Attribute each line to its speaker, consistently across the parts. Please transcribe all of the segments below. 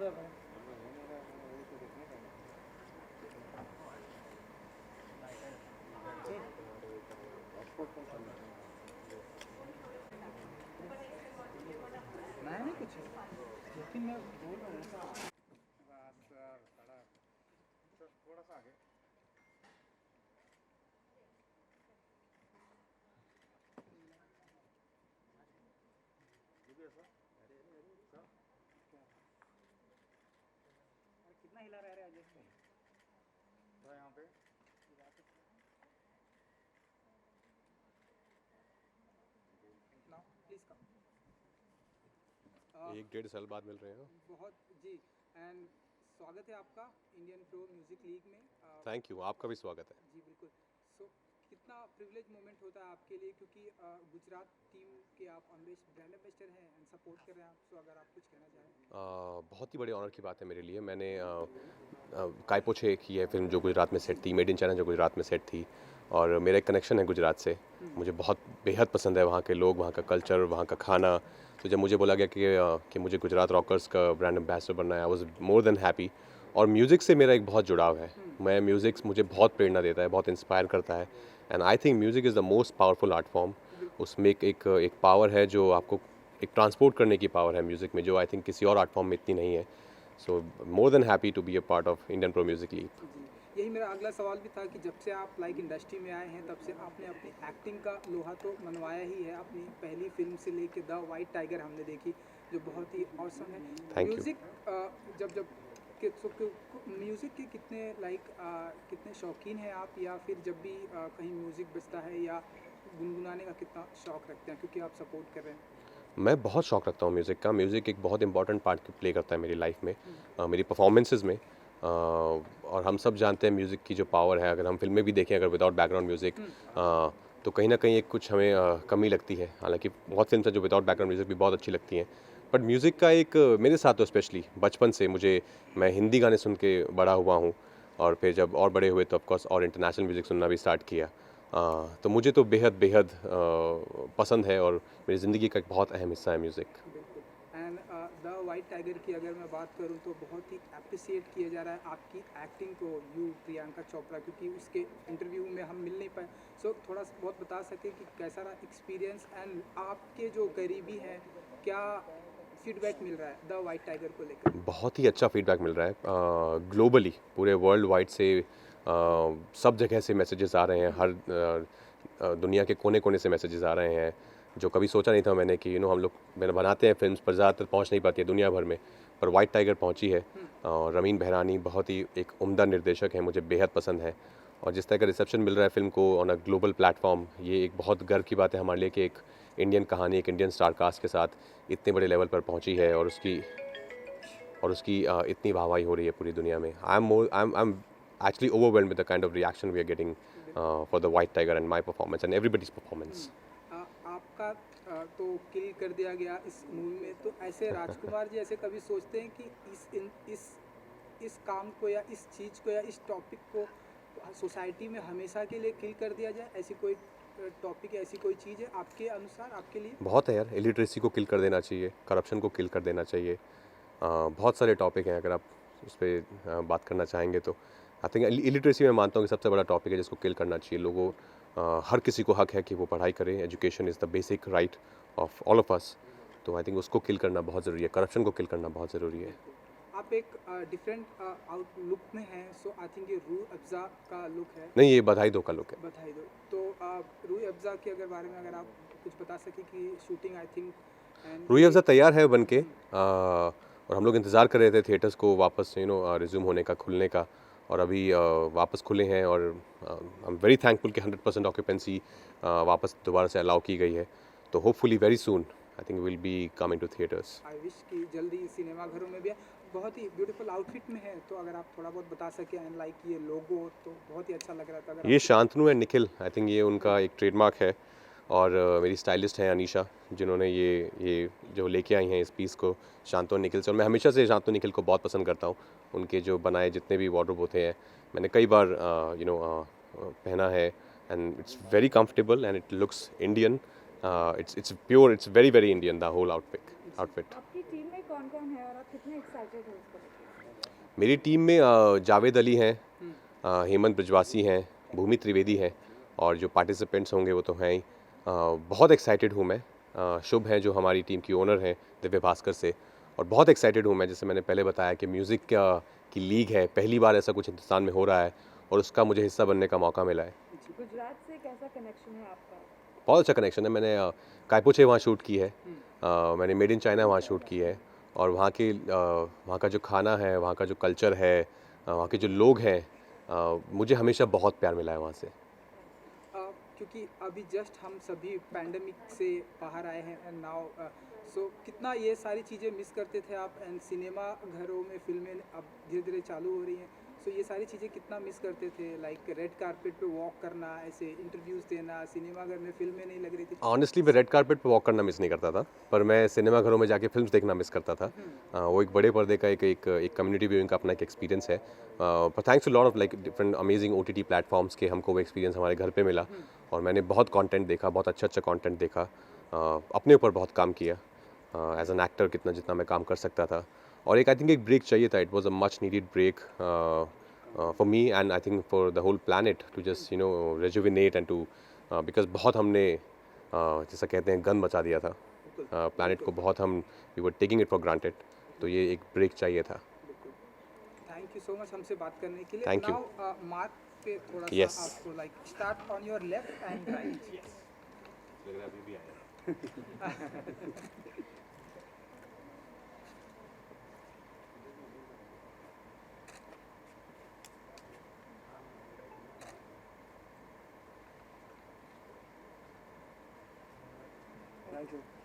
Speaker 1: मैं नहीं कुछ, लेकिन मैं बोल रहा हूँ थोड़ा सा आगे। कितना हिला रहा है अजय भाई यहाँ पे? Please come.
Speaker 2: 1-1.5 साल बाद मिल रहे हैं।
Speaker 1: बहुत जी। एंड स्वागत है आपका इंडियन प्रो म्यूजिक लीग में।
Speaker 2: थैंक यू, आपका भी स्वागत है।
Speaker 1: जी बिल्कुल। सो कितना प्रिविलेज मोमेंट होता है आपके लिए, क्योंकि गुजरात टीम के आप ब्रांड एम्बेसडर हैं एंड सपोर्ट कर रहे हैं आप। सो अगर आप कुछ कहना चाहें।
Speaker 2: बहुत ही बड़े ऑनर की बात है मेरे लिए। मैंने कायपोछे की है फिल्म जो गुजरात में सेट थी, मेड इन चाइना जो गुजरात में सेट थी, और मेरा एक कनेक्शन है गुजरात से। मुझे बहुत बेहद पसंद है वहाँ के लोग, वहाँ का कल्चर, वहाँ का खाना। तो जब मुझे बोला गया कि मुझे गुजरात रॉकर्स का ब्रांड एम्बेसडर बनना है, I was more than happy. और म्यूज़िक से मेरा एक बहुत जुड़ाव है। मैं म्यूज़िक मुझे बहुत प्रेरणा देता है, बहुत इंस्पायर करता है। And I think music is the most powerful art form. उसमें एक पावर है जो आपको एक ट्रांसपोर्ट करने की पावर है म्यूज़िक में, जो आई थिंक किसी और आर्ट फॉर्म में इतनी नहीं है। So more than happy to be a part of Indian pro music league.
Speaker 1: यही मेरा अगला सवाल भी था कि जब से आप इंडस्ट्री में आए हैं तब से आपने अपनी एक्टिंग का लोहा तो मनवाया ही है। अपनी पहली फिल्म से लेके द वाइट टाइगर हमने देखी, जो बहुत ही ऑसम है।
Speaker 2: Thank you.
Speaker 1: म्यूज़िक जब म्यूज़िक के कितने शौकीन हैं आप, या फिर जब भी कहीं म्यूज़िक बजता है या गुनगुनाने का कितना शौक़ रखते हैं, क्योंकि आप सपोर्ट कर रहे हैं?
Speaker 2: मैं बहुत शौक़ रखता हूँ म्यूज़िक का। म्यूज़िक एक बहुत इंपॉर्टेंट पार्ट प्ले करता है मेरी लाइफ में, मेरी परफॉर्मेंसेस में। और हम सब जानते हैं म्यूज़िक की जो पावर है। अगर हम फिल्में भी देखें, अगर विदाउट बैकग्राउंड म्यूज़िक, तो कहीं ना कहीं एक कुछ हमें कमी लगती है। हालांकि बहुत फिल्म है जो विदाउट बैकग्राउंड म्यूज़िक भी बहुत अच्छी लगती हैं, बट म्यूज़िक का एक मेरे साथ तो स्पेशली बचपन से मैं हिंदी गाने सुन के बड़ा हुआ हूँ, और फिर जब और बड़े हुए तो ऑफकोर्स और इंटरनेशनल म्यूज़िक सुनना भी स्टार्ट किया। तो मुझे तो बेहद बेहद पसंद है, और मेरी ज़िंदगी का एक बहुत अहम हिस्सा है music.
Speaker 1: And the white tiger की अगर मैं बात करूं तो बहुत ही अप्रिसिएट किया जा रहा है आपकी एक्टिंग को, प्रियंका चोपड़ा, क्योंकि उसके इंटरव्यू में हम मिल नहीं पाए। सो थोड़ा बहुत बता सके कि कैसा रहा एक्सपीरियंस, एंड आपके जो करीबी हैं क्या फीडबैक मिल रहा है द वाइट टाइगर को लेकर?
Speaker 2: बहुत ही अच्छा फीडबैक मिल रहा है ग्लोबली, पूरे वर्ल्ड वाइड से। सब जगह से मैसेजेस आ रहे हैं, हर दुनिया के कोने कोने से मैसेजेस आ रहे हैं, जो कभी सोचा नहीं था मैंने कि हम लोग मैंने बनाते हैं फिल्म्स पर ज़्यादातर पहुंच नहीं पाती है दुनिया भर में, पर वाइट टाइगर पहुंची है। और रमीन बहरानी बहुत ही एक उम्दा निर्देशक है, मुझे बेहद पसंद है। और जिस तरह का रिसेप्शन मिल रहा है फिल्म को ऑन अ ग्लोबल प्लेटफॉर्म, ये एक बहुत गर्व की बात है हमारे लिए कि एक इंडियन कहानी एक इंडियन स्टार कास्ट के साथ इतने बड़े लेवल पर पहुंची है, और उसकी इतनी वाहवाही हो रही है पूरी दुनिया में। I am actually overwhelmed with the kind of reaction we are getting for the White Tiger and my performance and everybody's performance.
Speaker 1: आपका तो किल कर दिया गया इस मूवी में, तो ऐसे राजकुमार जी ऐसे कभी सोचते हैं कि इस काम को या इस चीज़ को या इस टॉपिक को सोसाइटी में हमेशा के लिए किल कर दिया जाए? ऐसी कोई टॉपिक, ऐसी कोई चीज़ है आपके अनुसार, आपके लिए?
Speaker 2: बहुत है यार, इलिटरेसी को किल कर देना चाहिए, करप्शन को किल कर देना चाहिए। बहुत सारे टॉपिक हैं, अगर आप उस पर बात करना चाहेंगे तो आई थिंक इलिटरेसी मैं मानता हूँ कि सबसे बड़ा टॉपिक है जिसको किल करना चाहिए। लोगों हर किसी को हक है कि वो पढ़ाई करें। Education is the basic right of all of us. तो आई थिंक उसको किल करना बहुत ज़रूरी है, करप्शन को किल करना बहुत ज़रूरी है।
Speaker 1: आप एक डिफरेंट आउटलुक में हैं, सो आई थिंक ये रूह अफ़ज़ा का लुक है।
Speaker 2: नहीं, ये बधाई दो का लुक है।
Speaker 1: बधाई दो। तो रूह अफ़ज़ा के बारे में अगर आप कुछ बता सकें कि shooting I think
Speaker 2: Rooh Afza तैयार है बन के, और हम लोग इंतज़ार कर रहे थे थिएटर्स को वापस रिज्यूम होने का, खुलने का। और अभी वापस खुले हैं, और आई एम वेरी थैंकफुल कि 100% ऑक्यूपेंसी वापस दोबारा से अलाउ की गई है। तो hopefully very soon I think will be coming to theatres.
Speaker 1: I wish कि जल्दी सिनेमा घरों में भी। बहुत ही ब्यूटीफुल आउटफिट में है, तो अगर आप थोड़ा बहुत बता सकें, एंड लाइक ये लोगो तो बहुत ही अच्छा लग रहा था। अगर
Speaker 2: ये Shantanu and Nikhil, I think ये उनका एक ट्रेडमार्क है। और मेरी स्टाइलिस्ट हैं अनीशा, जिन्होंने ये जो लेके आई हैं इस पीस को, शांतनु और निखिल से। और मैं हमेशा से शांतनु निखिल को बहुत पसंद करता हूँ। उनके जो बनाए जितने भी वार्डरोब होते हैं, मैंने कई बार पहना है, and it's very comfortable and it looks Indian. It's pure, it's very very Indian, the whole outfit. Outfit.
Speaker 3: आपकी टीम में कौन-कौन है और आप कितने एक्साइटेड हो इसको लेके?
Speaker 2: मेरी टीम में जावेद अली हैं,
Speaker 1: हम्म,
Speaker 2: हेमंत ब्रिजवासी हैं, भूमि त्रिवेदी हैं और जो पार्टिसिपेंट्स होंगे वो तो हैं ही। बहुत एक्साइटेड हूँ मैं। शुभ हैं जो हमारी टीम की ओनर हैं दिव्य भास्कर से, और बहुत एक्साइटेड हूँ मैं, जैसे मैंने पहले बताया कि म्यूज़िक की लीग है, पहली बार ऐसा कुछ हिंदुस्तान में हो रहा है और उसका मुझे हिस्सा बनने का मौका मिला है।
Speaker 3: गुजरात से कैसा कनेक्शन है आपका?
Speaker 2: बहुत अच्छा कनेक्शन है। मैंने कायपुछे वहाँ शूट की है,
Speaker 1: हम्म,
Speaker 2: मैंने मेड इन चाइना वहाँ शूट की है, और वहाँ का जो खाना है, वहाँ का जो कल्चर है, वहाँ के जो लोग हैं, मुझे हमेशा बहुत प्यार मिला है वहाँ से।
Speaker 1: क्योंकि अभी जस्ट हम सभी पैंडमिक से बाहर आए हैं एंड नाउ सो कितना ये सारी चीज़ें मिस करते थे आप, एंड सिनेमा घरों में फिल्में अब धीरे धीरे चालू हो रही हैं, सो ये सारी चीज़ें कितना मिस करते थे, लाइक रेड कारपेट पे वॉक करना, ऐसे इंटरव्यूज़ देना, सिनेमा घर में फिल्में नहीं लग रही थी।
Speaker 2: ऑनेस्टली मैं रेड कारपेट पे वॉक करना मिस नहीं करता था, पर मैं सिनेमा घरों में जाके फिल्म्स देखना मिस करता था। वो एक बड़े पर्दे का एक कम्युनिटी व्यूइंग का अपना एक एक्सपीरियंस है। पर thanks to lot of like different amazing OTT platforms के हमको वो एक्सपीरियंस हमारे घर पे मिला, और मैंने बहुत कंटेंट देखा, बहुत अच्छा कंटेंट देखा, अपने ऊपर बहुत काम किया एज एन एक्टर, कितना जितना मैं काम कर सकता था। और एक आई थिंक एक ब्रेक चाहिए था। It was a much needed break for me and I think for the whole planet to just rejuvenate and to because बहुत हमने जैसा कहते हैं गंद मचा दिया था प्लानट को, बहुत हम we were taking it for granted, तो ये एक ब्रेक चाहिए था।
Speaker 1: थैंक यू सो मच हमसे बात करने के लिए।
Speaker 2: Thank you.
Speaker 1: नाउ मार्क पे थोड़ा
Speaker 2: Yes.
Speaker 1: सा आपको like start on your left and right.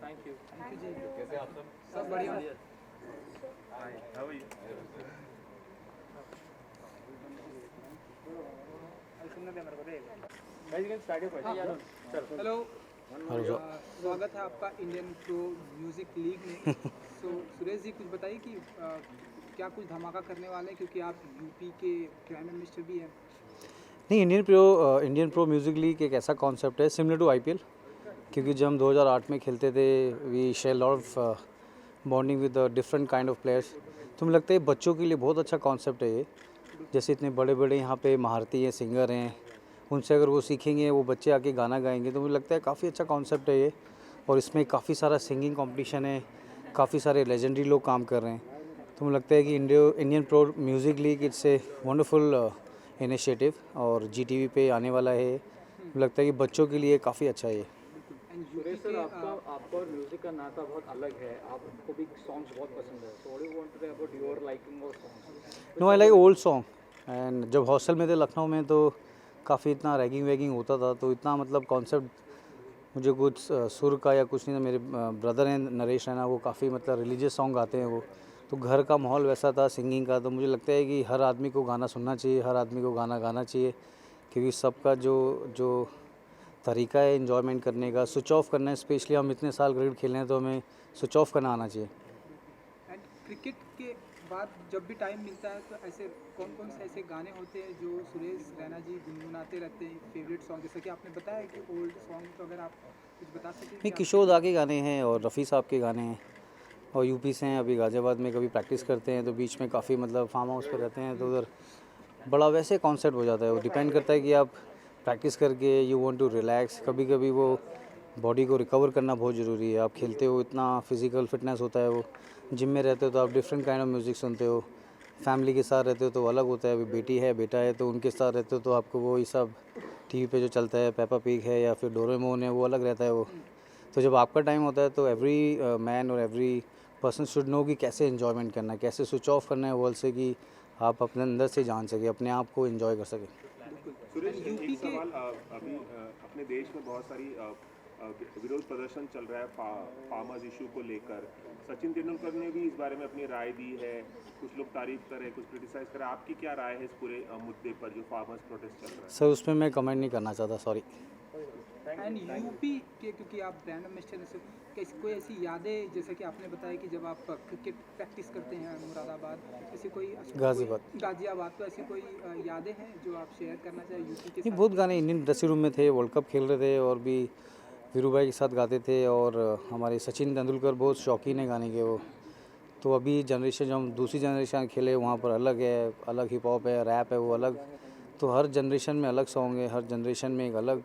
Speaker 4: Thank you.
Speaker 1: Thank you ji.
Speaker 4: कैसे आप सब?
Speaker 1: सब बढ़िया। हेलो, स्वागत है आपका इंडियन प्रो म्यूजिक लीग में। सो सुरेश जी कुछ बताइए कि क्या कुछ धमाका करने वाले हैं, क्योंकि आप यूपी के प्राइम मिनिस्टर भी हैं।
Speaker 4: नहीं, इंडियन प्रो म्यूज़िक लीग एक ऐसा कॉन्सेप्ट है सिमिलर टू आईपीएल, क्योंकि जब हम 2008 में खेलते थे we share lot of bonding with different kind of players. तो मुझे लगता है बच्चों के लिए बहुत अच्छा कॉन्सेप्ट है ये। जैसे इतने बड़े बड़े यहाँ पे महारती हैं, सिंगर हैं, उनसे अगर वो सीखेंगे, वो बच्चे आके गाना गाएंगे, तो मुझे लगता है काफ़ी अच्छा कॉन्सेप्ट है ये। और इसमें काफ़ी सारा सिंगिंग कंपटीशन है, काफ़ी सारे लेजेंडरी लोग काम कर रहे हैं। तो मुझे लगता है कि Indian pro music league it's a wonderful initiative, और जीटीवी पे आने वाला है। मुझे लगता है कि बच्चों के लिए काफ़ी अच्छा है ये।
Speaker 1: एंड
Speaker 5: सुरेश सर, आपका और म्यूजिक का नाता बहुत अलग है, आपको भी सॉन्ग्स बहुत पसंद है, so what do you want to say about your liking of songs?
Speaker 4: No, I like old song. And जब हॉस्टल में थे लखनऊ में तो काफ़ी इतना रैगिंग वैगिंग होता था, तो इतना मतलब कॉन्सेप्ट मुझे कुछ सुर का या कुछ नहीं था। मेरे ब्रदर हैं नरेश रैना, वो काफ़ी मतलब रिलीजियस सॉन्ग गाते हैं वो, तो घर का माहौल वैसा था सिंगिंग का। तो मुझे लगता है कि हर आदमी को गाना सुनना चाहिए, हर आदमी को गाना गाना चाहिए, क्योंकि सबका जो जो तरीका है इन्जॉयमेंट करने का, स्विच ऑफ करना है। स्पेशली हम इतने साल क्रिकेट खेल रहे हैं, तो हमें स्विच ऑफ करना आना चाहिए।
Speaker 1: एंड क्रिकेट के बाद जब भी टाइम मिलता है, तो ऐसे कौन कौन से ऐसे गाने होते हैं जो सुरेश रैना जी गुनगुनाते रहते हैं, फेवरेट सॉन्ग? जैसा कि आपने बताया कि ओल्ड सॉन्ग, तो अगर आप कुछ बता सकें।
Speaker 4: नहीं, किशोर दा के गाने हैं और रफ़ी साहब के गाने हैं, और यूपी से हैं, अभी गाज़ियाबाद में कभी प्रैक्टिस करते हैं, तो बीच में काफ़ी मतलब फार्म हाउस पे रहते हैं, तो उधर बड़ा वैसे कॉन्सेप्ट हो जाता है। वो डिपेंड करता है कि आप प्रैक्टिस करके यू वांट टू रिलैक्स, कभी कभी वो बॉडी को रिकवर करना बहुत ज़रूरी है। आप खेलते हो, इतना फिजिकल फिटनेस होता है, वो जिम में रहते हो तो आप डिफरेंट काइंड ऑफ म्यूज़िक सुनते हो, फैमिली के साथ रहते हो तो अलग होता है। अभी बेटी है, बेटा है, तो उनके साथ रहते हो तो आपको वो ये सब टीवी पे जो चलता है, पेपा पिग है या फिर डोरेमोन है, वो अलग रहता है वो। तो जब आपका टाइम होता है तो एवरी मैन और एवरी पर्सन शुड नो कि कैसे इन्जॉयमेंट करना है, कैसे स्विच ऑफ करना है वर्ल्ड से, कि आप अपने अंदर से जान सके, अपने आप को एंजॉय कर सकें।
Speaker 6: सुरेश, एक सवाल, अभी अपने देश में बहुत सारी विरोध प्रदर्शन चल रहा है फार्मर्स इशू को लेकर। सचिन तेंदुलकर ने भी इस बारे में अपनी राय दी है, कुछ लोग तारीफ कर रहे हैं, कुछ क्रिटिसाइज कर रहे हैं। आपकी क्या राय है इस पूरे मुद्दे पर जो फार्मर्स प्रोटेस्ट चल रहा है?
Speaker 4: सर, उसमें मैं कमेंट नहीं करना चाहता, सॉरी।
Speaker 1: एंड यूपी के, क्योंकि आप ब्रांड एम्बेसडर से, कैसी कोई ऐसी यादें, जैसे कि आपने बताया कि जब आप क्रिकेट प्रैक्टिस करते हैं मुरादाबाद, ऐसी कोई गाजियाबाद, तो ऐसी कोई यादें हैं जो आप शेयर करना चाहें यूपी के
Speaker 4: नहीं,
Speaker 1: साथ?
Speaker 4: बहुत गाने इंडियन ड्रेसिंग रूम में थे, वर्ल्ड कप खेल रहे थे, और भी वीरू भाई के साथ गाते थे, और हमारे सचिन तेंदुलकर बहुत शौकीन है गाने के वो। तो अभी जनरेशन जो हम दूसरी जनरेशन खेले वहाँ पर अलग है, अलग हिप हॉप है, रैप है, वो अलग। तो हर जनरेशन में अलग सॉन्ग है, हर जनरेशन में एक अलग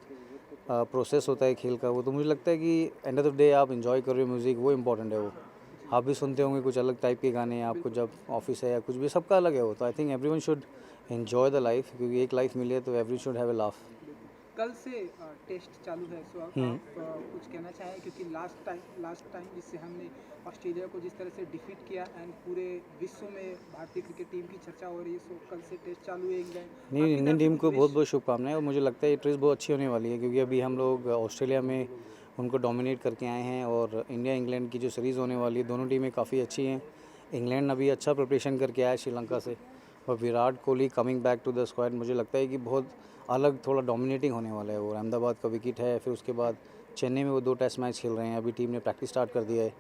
Speaker 4: प्रोसेस होता है खेल का वो। तो मुझे लगता है कि एंड ऑफ द डे आप इन्जॉय कर रहे हो म्यूज़िक, वो इंपॉर्टेंट है वो। आप भी सुनते होंगे कुछ अलग टाइप के गाने, आपको जब ऑफिस है या कुछ भी, सबका अलग है वो। तो I think everyone should enjoy the life, क्योंकि एक लाइफ मिली है तो every should have a laugh.
Speaker 1: कल से टेस्ट चालू है, सो आप कुछ कहना चाहें, क्योंकि लास्ट टाइम जिससे हमने ऑस्ट्रेलिया को जिस तरह से डिफीट किया एंड पूरे विश्व में भारतीय क्रिकेट टीम की चर्चा हो रही है, सो कल से टेस्ट चालू है इंग्लैंड।
Speaker 4: नहीं, इंडियन टीम को बहुत बहुत शुभकामनाएं, और मुझे लगता है ये ट्रेस बहुत अच्छी होने वाली है, क्योंकि अभी हम लोग ऑस्ट्रेलिया में उनको डोमिनेट करके आए हैं, और इंडिया इंग्लैंड की जो सीरीज़ होने वाली है, दोनों टीमें काफ़ी अच्छी हैं। इंग्लैंड अभी अच्छा प्रिपरेशन करके आया है श्रीलंका से, और Virat Kohli coming back to the squad, मुझे लगता है कि बहुत अलग, थोड़ा डोमिनेटिंग होने वाला है वो। अहमदाबाद का विकेट है, फिर उसके बाद चेन्नई में वो 2 टेस्ट मैच खेल रहे हैं, अभी टीम ने प्रैक्टिस स्टार्ट कर दिया है।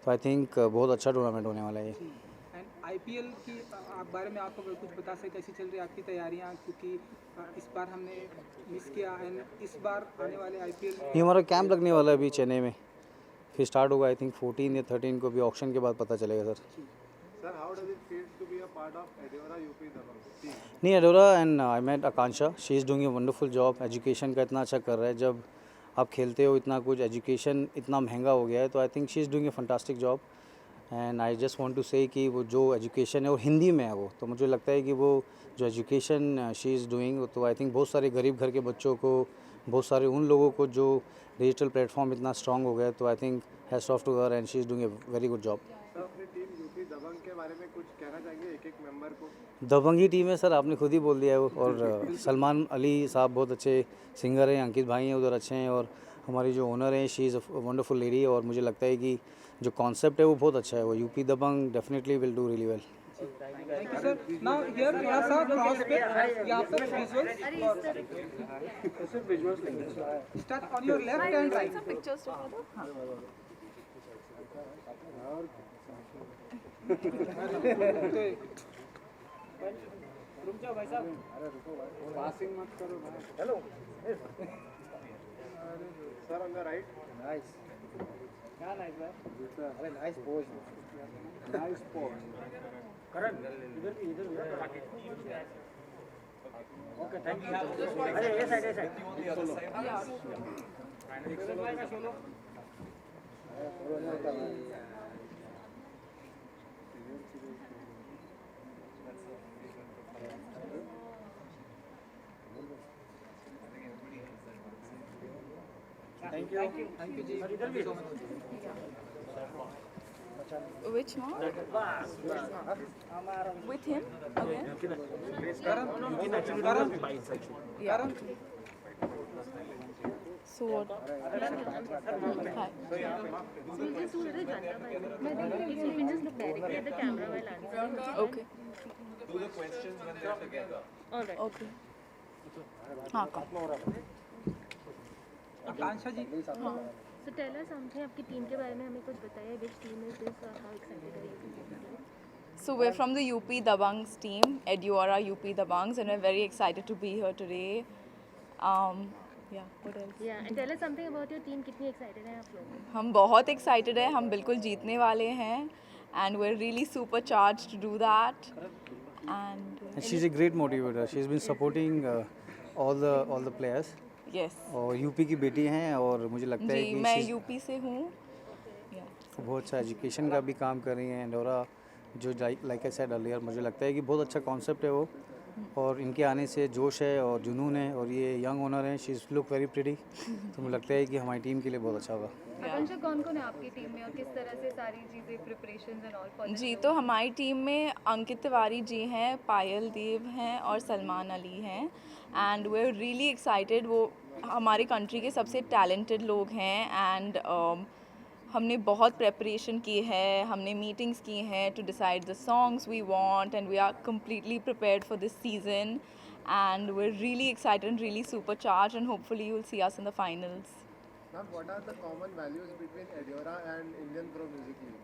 Speaker 4: तो आई थिंक बहुत अच्छा टूर्नामेंट होने वाला है ये।
Speaker 1: एंड आईपीएल की आप बारे में आपको अगर कुछ बता सकें, कैसी चल रही है आपकी तैयारियां, क्योंकि इस बार हमने मिस किया एंड इस बार आने वाले आईपीएल
Speaker 4: ये हमारा कैंप लगने वाला है अभी चेन्नई में, फिर स्टार्ट होगा आई थिंक 14 या 13 को, भी ऑक्शन के बाद पता चलेगा sir.
Speaker 7: Sir, how does it feel to be a part of Ediora UP Dabang team?
Speaker 4: नहीं, Adora and I met Akanksha, she is doing a wonderful job. Education का इतना अच्छा कर रहा है, जब आप खेलते हो इतना कुछ, एजुकेशन इतना महंगा हो गया है, तो I think she is doing a fantastic job. And I just want to say कि वो जो एजुकेशन है, और हिंदी में है वो, तो मुझे लगता है कि वो जो एजुकेशन शी इज़ डूइंग, तो आई थिंक बहुत सारे गरीब घर के बच्चों को, बहुत सारे उन लोगों को जो डिजिटल प्लेटफॉर्म इतना स्ट्रांग हो गया है, तो I think hats off to her, and she is doing a very good job.
Speaker 7: Sir, अपनी टीम यूपी दबंग के बारे में कुछ कहना चाहेंगे एक एक मेंबर को?
Speaker 4: दबंगी टीम है सर, आपने खुद ही बोल दिया है वो। और सलमान अली साहब बहुत अच्छे सिंगर हैं, अंकित भाई हैं उधर अच्छे हैं, और हमारी जो ओनर हैं she is a wonderful lady, और मुझे लगता है कि जो कॉन्सेप्ट है वो बहुत अच्छा है। वो UP Dabangg definitely will do really well.
Speaker 1: Thank you sir. Now here थोड़ा सा क्रॉस पे यहाँ पर visuals start on your left and right.
Speaker 7: Sir, on the right.
Speaker 1: Thank you जी।
Speaker 8: Which one? With him? Okay. Yeah. So what? Hi. Okay. Okay. हाँ come.
Speaker 1: आकांक्षा जी,
Speaker 9: So tell us something आपकी team के बारे में हमें कुछ बताइए. Which team is this? How excited are you?
Speaker 8: So we're from the UP Dabangs team, Ediora UP Dabangs, and we're very excited to be here today. Yeah, what else?
Speaker 9: Yeah, and tell us something about your team. कितनी excited हैं आप लोग?
Speaker 8: हम बहुत excited हैं, हम बिल्कुल जीतने वाले हैं, and we're really supercharged to do that. And
Speaker 4: she is a great motivator, she is been supporting all the players,
Speaker 8: yes.
Speaker 4: और यूपी की बेटी हैं, और मुझे लगता है
Speaker 8: जी,
Speaker 4: कि
Speaker 8: मैं
Speaker 4: she's
Speaker 8: यूपी से हूँ. Yeah.
Speaker 4: बहुत अच्छा एजुकेशन का भी काम कर रही हैं। एंडोरा जो लाइक आई सेड अर्लियर, मुझे लगता है कि बहुत अच्छा कॉन्सेप्ट है वो, और इनके आने से जोश है और जुनून है, और ये यंग ओनर हैं, she is look very pretty, तो मुझे लगता है कि हमारी टीम के लिए बहुत अच्छा होगा।
Speaker 9: आकांक्षा, कौन-कौन है आपकी टीम में और किस तरह से सारी चीज़ें प्रिपरेशंस एंड ऑल फॉर?
Speaker 8: जी, तो हमारी टीम में अंकित तिवारी जी हैं, पायल देव हैं और सलमान अली हैं, and we are really excited. वो हमारे कंट्री के सबसे टैलेंटेड लोग हैं, एंड हमने बहुत प्रेपरेशन की है, हमने मीटिंग्स की हैं to decide the songs we want, and we are completely prepared for this season, and we are really excited and really supercharge, and hopefully you will see us in the finals.
Speaker 7: Ma'am, what are the common values between Ediora and Indian Pro Music League?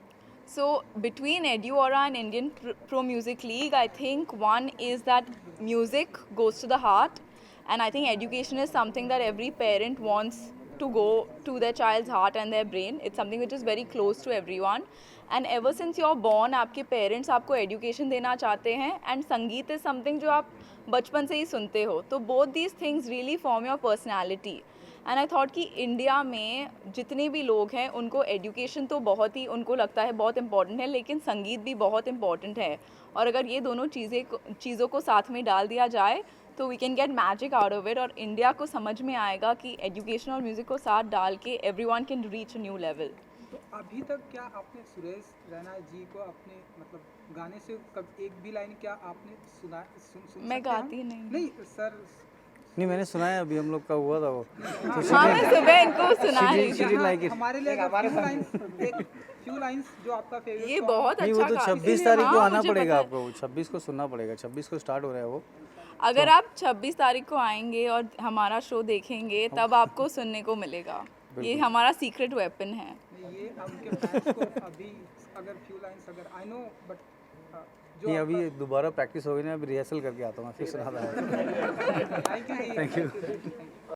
Speaker 8: So between Ediora and Indian Pro Music League, I think one is that music goes to the heart, and I think education is something that every parent wants to go to their child's heart and their brain. It's something which is very close to everyone. And ever since you're born, आपके parents आपको education देना चाहते हैं, and संगीत is something जो आप बचपन से ही सुनते हो. तो both these things really form your personality. And I thought कि इंडिया में जितने भी लोग हैं उनको एजुकेशन तो बहुत ही उनको लगता है बहुत इंपॉर्टेंट है, लेकिन संगीत भी बहुत इंपॉर्टेंट है. और अगर ये दोनों चीज़ों को साथ में डाल दिया जाए तो we can get magic out of it. और इंडिया को समझ में आएगा कि एजुकेशन और म्यूज़िक को साथ डाल के everyone can reach a new level.
Speaker 1: तो अभी तक क्या आपने सुरेश रैना जी को अपने मतलब गाने से कब एक भी लाइन क्या आपने सुना सुन
Speaker 8: मैं गाती नहीं
Speaker 1: सर.
Speaker 4: नहीं, मैंने सुना है, अभी हम लोग का हुआ था वो.
Speaker 8: हाँ, मैं सुबह इनको सुना रही थी.
Speaker 4: She didn't like it.
Speaker 1: हमारे लिए फ्यू लाइंस जो आपका फेवरेट
Speaker 8: ये बहुत
Speaker 4: नहीं,
Speaker 8: अच्छा
Speaker 4: वो तो
Speaker 8: गा-
Speaker 4: 26
Speaker 8: इसीलिए
Speaker 4: तारीख को
Speaker 8: हाँ,
Speaker 4: आना
Speaker 8: मुझे
Speaker 4: पड़ेगा
Speaker 8: पता है.
Speaker 4: आपको. 26 को सुनना पड़ेगा. 26 को स्टार्ट हो रहा है वो.
Speaker 8: अगर आप 26 तारीख को आएंगे और हमारा शो देखेंगे तब आपको सुनने को मिलेगा. ये हमारा सीक्रेट वेपन है.
Speaker 1: ये उनके फैंस को अभी अगर फ्यू लाइंस अगर आई नो बट
Speaker 4: नहीं, अभी दोबारा प्रैक्टिस हो गई ना, अभी रिहर्सल करके आता हूँ, फिर सुना था.
Speaker 1: Thank you.